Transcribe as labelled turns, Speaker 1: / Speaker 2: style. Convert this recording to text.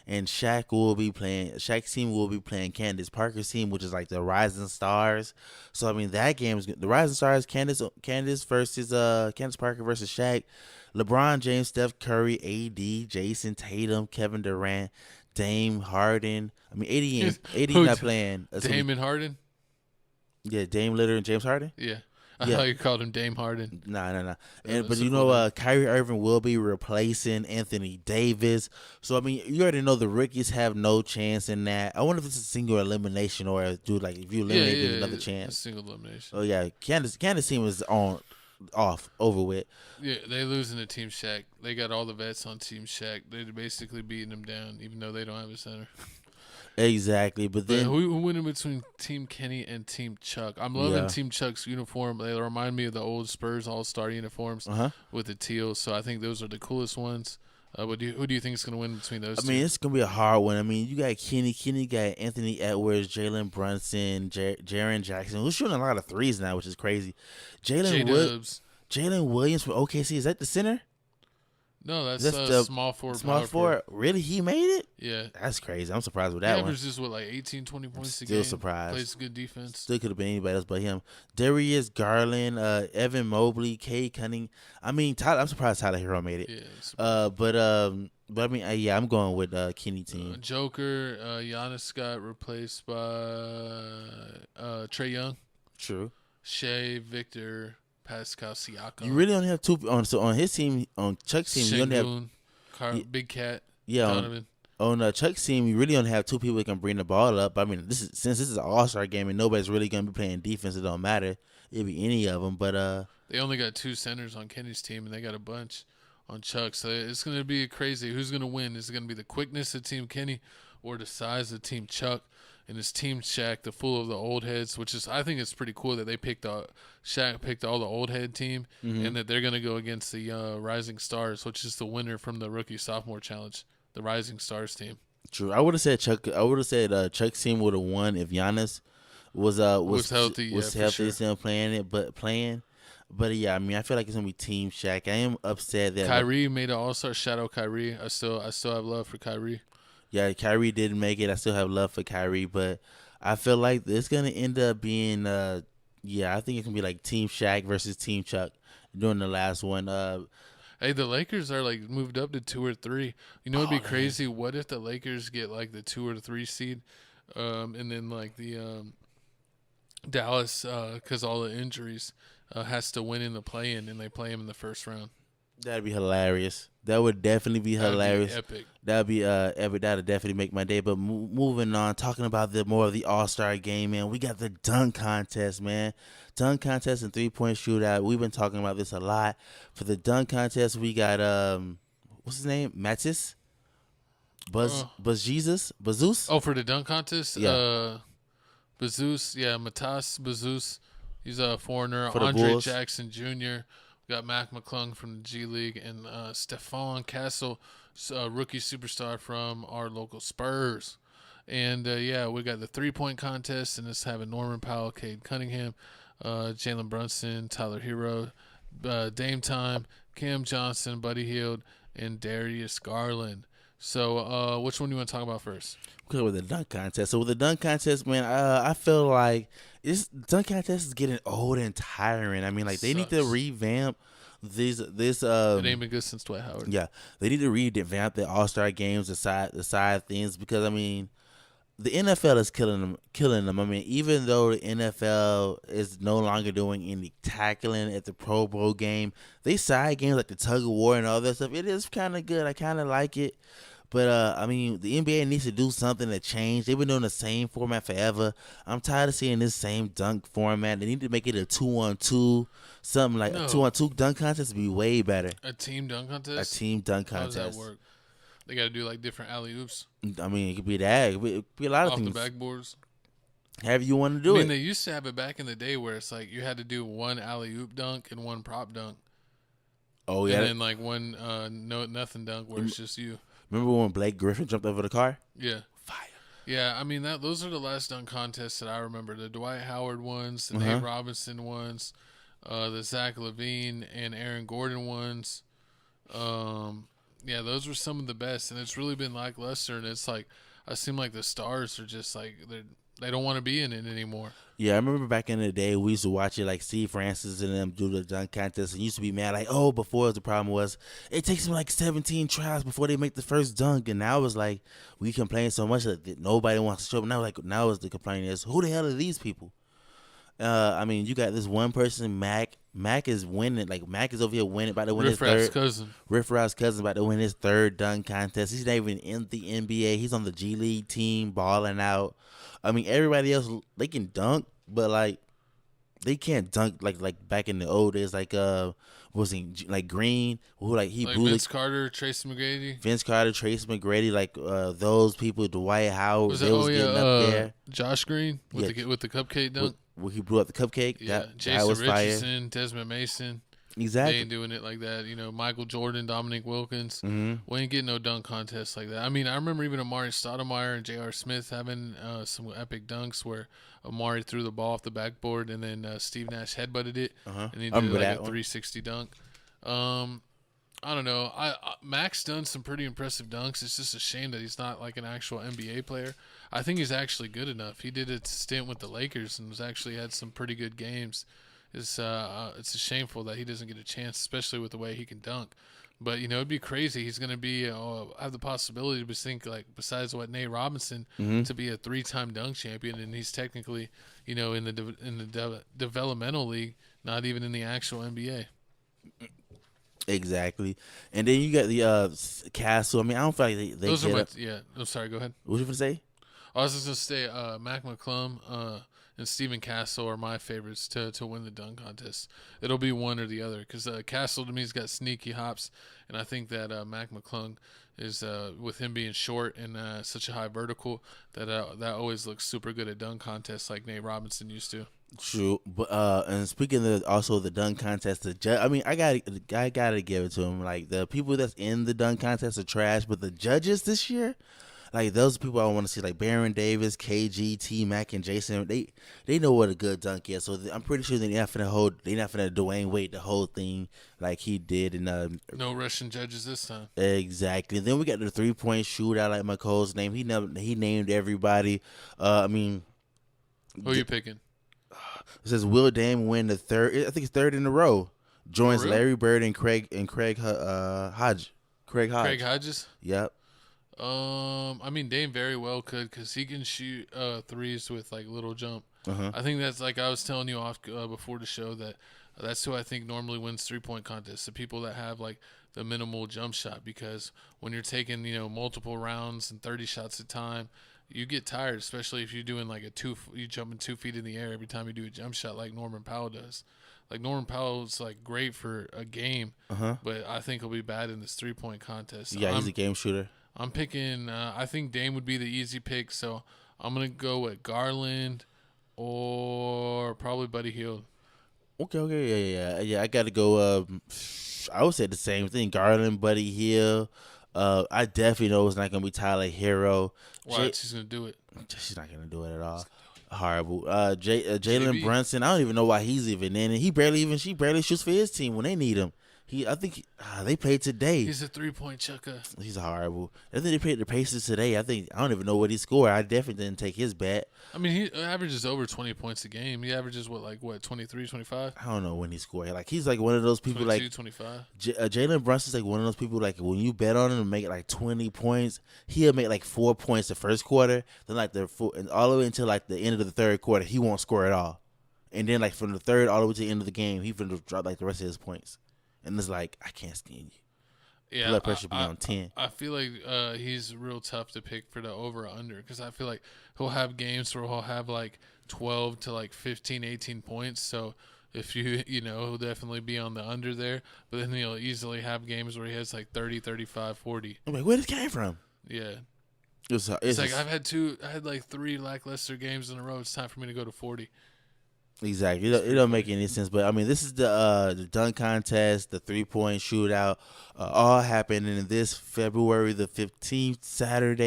Speaker 1: and Shaq's team will be playing Candace Parker's team, which is like the Rising Stars. So I mean that game is the Rising Stars, Candace versus Candace Parker versus Shaq, LeBron James, Steph Curry, AD, Jason Tatum, Kevin Durant, Dame Harden. I mean AD
Speaker 2: Who?
Speaker 1: not playing.
Speaker 2: Damon Harden?
Speaker 1: Yeah, Dame Lillard and James Harden.
Speaker 2: Yeah. I
Speaker 1: Yeah,
Speaker 2: thought you called him Dame Harden.
Speaker 1: nah. But
Speaker 2: That's a cool name.
Speaker 1: Kyrie Irving will be replacing Anthony Davis. So I mean, you already know the rookies have no chance in that. I wonder if it's a single elimination or do like if you
Speaker 2: Yeah,
Speaker 1: eliminate, there's another
Speaker 2: yeah, a
Speaker 1: chance.
Speaker 2: single elimination.
Speaker 1: Oh yeah, Candace team is off over with.
Speaker 2: Yeah, they losing to Team Shaq. They got all the vets on Team Shaq. They're basically beating them down, even though they don't have a center.
Speaker 1: Exactly, but
Speaker 2: But
Speaker 1: then
Speaker 2: who winning between Team Kenny and Team Chuck? I'm loving
Speaker 1: yeah,
Speaker 2: Team Chuck's uniform. They remind me of the old Spurs All-Star uniforms
Speaker 1: uh huh.
Speaker 2: with the teal. So I think those are the coolest ones. But who do you think is going to win between those
Speaker 1: I
Speaker 2: two?
Speaker 1: mean, it's gonna be a hard one. I mean, you got Kenny got Anthony Edwards, Jalen Brunson, Jaren Jackson, who's shooting a lot of threes now, which is crazy. Jalen
Speaker 2: J-Dubs.
Speaker 1: Jalen Williams from OKC, is that the center?
Speaker 2: No, that's
Speaker 1: That's the
Speaker 2: small forward,
Speaker 1: small
Speaker 2: power
Speaker 1: forward. Really, he made it?
Speaker 2: Yeah.
Speaker 1: That's crazy. I'm surprised with
Speaker 2: He
Speaker 1: that one.
Speaker 2: averages, like 18, 20 points a
Speaker 1: Still
Speaker 2: game.
Speaker 1: surprised.
Speaker 2: Plays good defense.
Speaker 1: Still could have been anybody else but him. Darius Garland, Evan Mobley, Cade Cunning. I mean, I'm surprised Tyler Hero made it.
Speaker 2: Yeah.
Speaker 1: But I mean, yeah, I'm going with Kenny team.
Speaker 2: Joker, Giannis got replaced by Trae Young.
Speaker 1: True.
Speaker 2: Shea, Victor, Pascal Siakam.
Speaker 1: You really only have two on his team, on Chuck's team. You only have
Speaker 2: Big Cat.
Speaker 1: yeah.
Speaker 2: Donovan.
Speaker 1: On Chuck's team, you really only have two people that can bring the ball up. I mean, since this is an All-Star game and nobody's really gonna be playing defense, it don't matter. It'd be any of them. But
Speaker 2: they only got two centers on Kenny's team, and they got a bunch on Chuck. So it's gonna be crazy. Who's gonna win? Is it gonna be the quickness of Team Kenny or the size of Team Chuck? And his Team Shaq, the full of the old heads, which is I think it's pretty cool that Shaq picked all the old head team, and that they're gonna go against the Rising Stars, which is the winner from the rookie sophomore challenge, the Rising Stars team.
Speaker 1: true. I would have said Chuck. I would have said Chuck's team would have won if Giannis was
Speaker 2: healthy.
Speaker 1: Was
Speaker 2: Yeah,
Speaker 1: healthy,
Speaker 2: for
Speaker 1: still playing it, but playing. But yeah, I mean, I feel like it's gonna be Team Shaq. I am upset that
Speaker 2: Kyrie made an All-Star. Shout out Kyrie. I still have love for Kyrie.
Speaker 1: Yeah, Kyrie didn't make it. I still have love for Kyrie, but I feel like it's gonna end up being yeah, I think it's gonna be like Team Shaq versus Team Chuck during the last one.
Speaker 2: Hey, the Lakers are like moved up to 2 or 3. You know, it'd be
Speaker 1: man.
Speaker 2: crazy. What if the Lakers get like the 2 or 3 seed, and then like the Dallas, because all the injuries, has to win in the play-in, and they play him in the first round.
Speaker 1: That'd be hilarious. That would definitely be hilarious.
Speaker 2: That'd be epic.
Speaker 1: That'd be epic. That'd definitely make my day. But moving on, talking about more of the All-Star game, man. We got the dunk contest, man. Dunk contest and 3-point shootout. We've been talking about this a lot. For the dunk contest, we got what's his name? Mattis? Bazus?
Speaker 2: Oh, for the dunk contest,
Speaker 1: Yeah.
Speaker 2: Bazus, Matas Bazus. He's a foreigner.
Speaker 1: For the
Speaker 2: Andre
Speaker 1: Bulls.
Speaker 2: Jackson Jr. We got Mac McClung from the G League, and Stephon Castle, rookie superstar from our local Spurs. And we got the 3-point contest, and it's having Norman Powell, Cade Cunningham, Jalen Brunson, Tyler Hero, Dame Time, Cam Johnson, Buddy Hield, and Darius Garland. So, which one do you want to talk about first?
Speaker 1: Okay, with the dunk contest. So with the dunk contest, man, I feel like this dunk contest is getting old and tiring. I mean, like they need to revamp this.
Speaker 2: It ain't been good since Dwight Howard.
Speaker 1: Yeah, they need to revamp the All-Star games, the side things, because I mean, the NFL is killing them. I mean, even though the NFL is no longer doing any tackling at the Pro Bowl game, they side games like the tug of war and all that stuff. It is kind of good. I kind of like it. But, I mean, the NBA needs to do something to change. They've been doing the same format forever. I'm tired of seeing this same dunk format. They need to make it a 2-on-2, something like a 2-on-2 dunk contest would be way better.
Speaker 2: A team dunk contest?
Speaker 1: A team dunk contest.
Speaker 2: How does that work? They got to do like different alley-oops?
Speaker 1: I mean, it could be that. It could be a lot of things.
Speaker 2: Off the backboards?
Speaker 1: However you want to do it.
Speaker 2: They used to have it back in the day where it's like you had to do one alley-oop dunk and one prop dunk.
Speaker 1: Oh, yeah.
Speaker 2: And then like one nothing dunk where it's just you.
Speaker 1: Remember when Blake Griffin jumped over the car?
Speaker 2: Yeah.
Speaker 1: Fire.
Speaker 2: Yeah, I mean those are the last dunk contests that I remember. The Dwight Howard ones, the Nate Robinson ones, the Zach LaVine and Aaron Gordon ones. Yeah, those were some of the best, and it's really been lackluster. And it's like I seem like the stars are just like they don't want to be in it anymore.
Speaker 1: Yeah, I remember back in the day we used to watch it like Steve Francis and them do the dunk contest and used to be mad like, oh, before the problem was it takes them like 17 tries before they make the first dunk, and now it's like we complain so much that nobody wants to show up. Now is the complaint is who the hell are these people? I mean, you got this one person, Mac. Mac is winning. Like Mac is over here winning, about to win
Speaker 2: Riff
Speaker 1: his
Speaker 2: Raff's
Speaker 1: third.
Speaker 2: cousin.
Speaker 1: Riff Raff's cousin about to win his third dunk contest. He's not even in the NBA. He's on the G League team, balling out. I mean, everybody else they can dunk, but like they can't dunk like back in the old days. Like what was he like Green? Who like he
Speaker 2: Like
Speaker 1: blew
Speaker 2: Vince Carter, Tracy McGrady.
Speaker 1: Vince Carter, Tracy McGrady, like those people, Dwight Howard,
Speaker 2: Was
Speaker 1: they
Speaker 2: it?
Speaker 1: was getting up there.
Speaker 2: Josh Green with
Speaker 1: Yeah.
Speaker 2: the cupcake dunk.
Speaker 1: Where he blew up the cupcake.
Speaker 2: Yeah,
Speaker 1: That
Speaker 2: Jason
Speaker 1: was fire.
Speaker 2: Richardson, Desmond Mason. They
Speaker 1: Exactly.
Speaker 2: ain't doing it like that. You know, Michael Jordan, Dominique Wilkins.
Speaker 1: Mm-hmm.
Speaker 2: We ain't getting no dunk contests like that. I mean, I remember even Amari Stoudemire and J.R. Smith having some epic dunks where Amari threw the ball off the backboard and then Steve Nash headbutted it, and he
Speaker 1: I
Speaker 2: did
Speaker 1: remember
Speaker 2: like
Speaker 1: that
Speaker 2: a
Speaker 1: one.
Speaker 2: 360 dunk. I don't know. Mac's done some pretty impressive dunks. It's just a shame that he's not like an actual NBA player. I think he's actually good enough. He did a stint with the Lakers and was actually had some pretty good games. It's shameful that he doesn't get a chance, especially with the way he can dunk. But you know, it'd be crazy. He's gonna be have the possibility to think like besides what Nate Robinson to be a 3-time dunk champion, and he's technically in the developmental league, not even in the actual NBA.
Speaker 1: Exactly. And then you got the Castle. I mean, I don't feel like they
Speaker 2: Those are
Speaker 1: get
Speaker 2: my
Speaker 1: up.
Speaker 2: yeah. I'm sorry. Go ahead.
Speaker 1: What you gonna say?
Speaker 2: I was just gonna say Mac McClung and Stephen Castle are my favorites to win the dunk contest. It'll be one or the other because Castle to me has got sneaky hops, and I think that Mac McClung is with him being short and such a high vertical that always looks super good at dunk contests like Nate Robinson used to.
Speaker 1: True, but and speaking of also the dunk contest, I mean, I gotta give it to him. Like the people that's in the dunk contest are trash, but the judges this year, like those people I want to see, like Baron Davis, KG, T Mac, and Jason. They know what a good dunk is. So I'm pretty sure they're not finna Dwayne Wade the whole thing like he did. And
Speaker 2: No Russian judges this time.
Speaker 1: exactly. And then we got the 3-point shootout, like McColl's name. He named everybody. I mean,
Speaker 2: Who are you picking?
Speaker 1: it says Will Dame win the third. I think it's third in a row. Joins
Speaker 2: really?
Speaker 1: Larry Bird and Craig Hodge. Craig Hodge.
Speaker 2: Craig Hodges.
Speaker 1: Yep.
Speaker 2: I mean Dame very well could because he can shoot threes with like little jump. I think that's like I was telling you off before the show that's who I think normally wins 3-point contests. The people that have like the minimal jump shot, because when you're taking multiple rounds and 30 shots at a time, you get tired, especially if you're doing like you jumping 2 feet in the air every time you do a jump shot like Norman Powell does. Like Norman Powell's like great for a game, but I think he'll be bad in this 3-point contest.
Speaker 1: Yeah, he's a game shooter.
Speaker 2: I'm picking. I think Dame would be the easy pick, so I'm gonna go with Garland or probably Buddy Hield.
Speaker 1: Okay, yeah. I gotta go. I would say the same thing. Garland, Buddy Hield. I definitely know it's not gonna be Tyler Hero.
Speaker 2: Watch, she's gonna do it.
Speaker 1: She's not gonna do it at all. Horrible. Jalen
Speaker 2: JB.
Speaker 1: Brunson. I don't even know why he's even in it. She barely shoots for his team when they need him. They played today.
Speaker 2: He's a 3-point chucker.
Speaker 1: He's horrible. I think they played the Pacers today. I don't even know what he scored. I definitely didn't take his bet.
Speaker 2: I mean, he averages over 20 points a game. He averages what 23, 25?
Speaker 1: I don't know when he scored. Like he's like one of those people
Speaker 2: 22,
Speaker 1: like
Speaker 2: 25.
Speaker 1: Jalen Brunson's like one of those people like when you bet on him to make it like 20 points, he'll make like 4 points the first quarter, then like and all the way until like the end of the third quarter, he won't score at all. And then like from the third all the way to the end of the game, he's gonna drop like the rest of his points. And it's like, I can't stand you.
Speaker 2: Yeah,
Speaker 1: Blood pressure be on 10.
Speaker 2: I feel like he's real tough to pick for the over or under because I feel like he'll have games where he'll have like 12 to like 15, 18 points. So if he'll definitely be on the under there. But then he'll easily have games where he has like 30, 35, 40.
Speaker 1: I'm like, where this came from?
Speaker 2: Yeah.
Speaker 1: It's
Speaker 2: like I had like 3 lackluster games in a row. It's time for me to go to 40.
Speaker 1: Exactly. It don't make any sense. But I mean, this is the dunk contest, the 3-point shootout, all happening this February the 15th, Saturday.